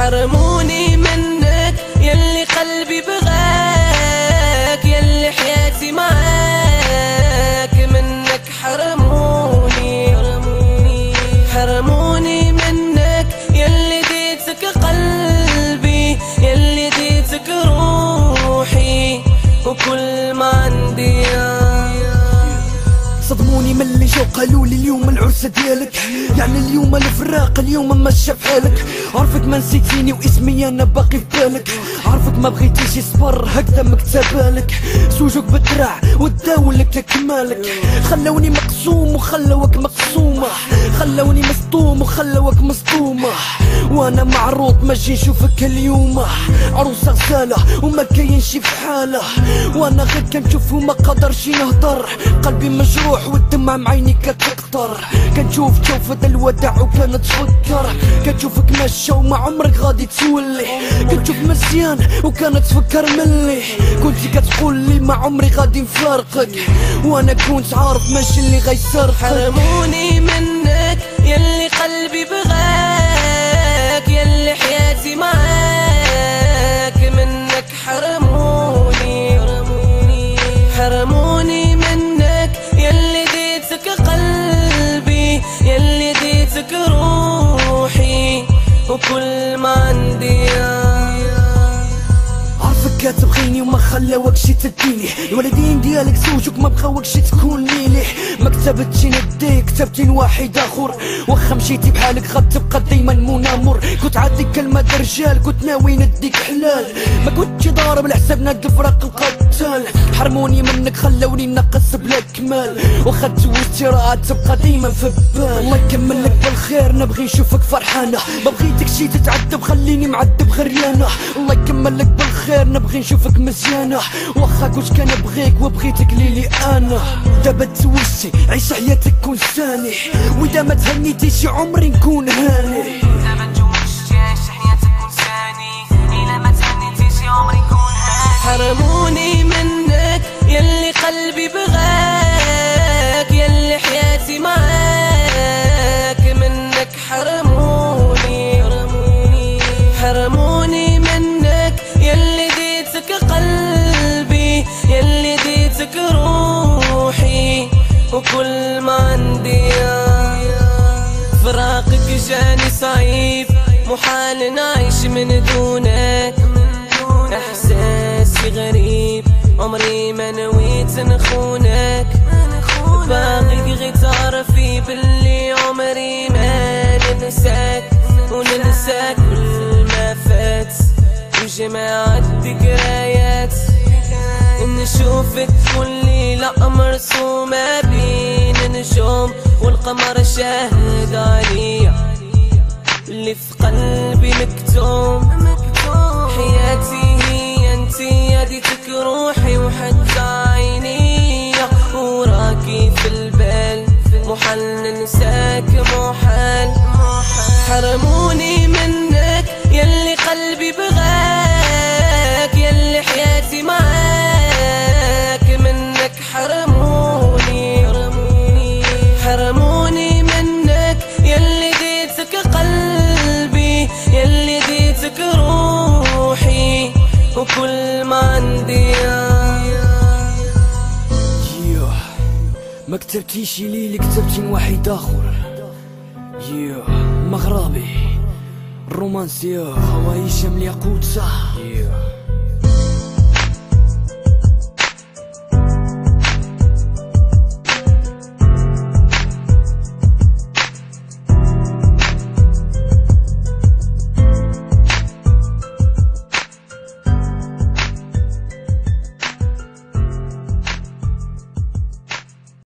حرموني منك يلي قلبي بغاك، يلي حياتي معاك، منك حرموني حرموني منك يلي ديتك قلبي، يلي ديتك روحي وكل ما عندي. صدموني من اللي جو قالوا لي اليوم العرسة ديالك، يعني اليوم الفراق، اليوم مشى بحالك. عرفك ما نسيتيني واسمي انا باقي في بالك، عرفك ما بغيتيش يصبر هكذا مكتبالك. سوجوك بالدرع وداولك كمالك، خلوني مقسوم وخلوك مقسومة، خلوني مصدوم وخلوك مصدومة. وانا معروض ما جي نشوفك اليوم، عروسة غزالة وما كاينش في حالة، وانا غير كنشوف وما قدرش نهضر. قلبي مجروح والدمع معيني كتقطر، كنشوف شوفة الوداع وكانت تفكر، كنشوفك ماشية وما عمرك غادي تولي، كنشوف مزيان وكانت تفكر ملي، كنتي كتقول لي ما عمري غادي نفارقك، وانا كنت عارف ماشي اللي غيسرقك. حرموني منك يلي قلبي بغاك، يلي حياتي معاك، منك حرموني حرموني منك يلي ديتك قلبي، يلي ديتك روحي وكل ما عندي. عارفك كتبغيني وما خلاوكش تديني، الوالدين ديالك زوجك ما بغاوكش تكون ليلي، ما كتبتش نديك كتبتين واحد اخر، واخا مشيتي بحالك غتبقى ديما منامر. كنت عاديك كلمة رجال كنت ناوي نديك حلال، ما كنتش ضارب لحساب ناد الفراق القتال. حرموني منك خلوني نقص بلا كمال، واخا تزوجتي راه تبقى ديما في بال. الله يكمل لك بالخير نبغي نشوفك فرحانة، ما بغيتكش تتعذب خليني معذب غريانة. الله يكمل لك بالخير نبغي نشوفك مزيانة، واخا كنت كنبغيك وبغيتك ليلي انا. دابا تزوجتي عيش حياتك كون ثاني، واذا ما تهنيتيش عمري نكون هاني. دابا تزوجتي عيش حياتك كون ثاني، الا ما تهنيتيش عمري نكون هاني. حرموني منك يلي قلبي بغاك، يلي حياتي معاك، منك حرموني حرموني منك يلي ديتك قلبي، يلي ديتك روحي وكل ما عندي. فراقك جاني صعيب محال نعيش من دونك، احساسي غريب عمري ما نويت نخونك، باغي غير تعرفي باللي عمري ما ننساك، وننساك كل ما فات وجماعة ذكريات. نشوفك كل ليلة مرسومة بين نجوم، والقمر شاهد عليا اللي في قلبي مكتوم. حياتي هي انتي هديتك روحي وحتى عيني، وراكي في البال محال ننساك محال. حرموني منك يلي قلبي بغاك، يلي حياتي معاك، منك حرموني حرموني منك يلي ديتك قلبي، يلي ديتك روحي وكل ما عندي. ما كتبتيش ليلي كتبتين واحد اخر، مغربي الرومانسية هواي شمل ياقوت صح.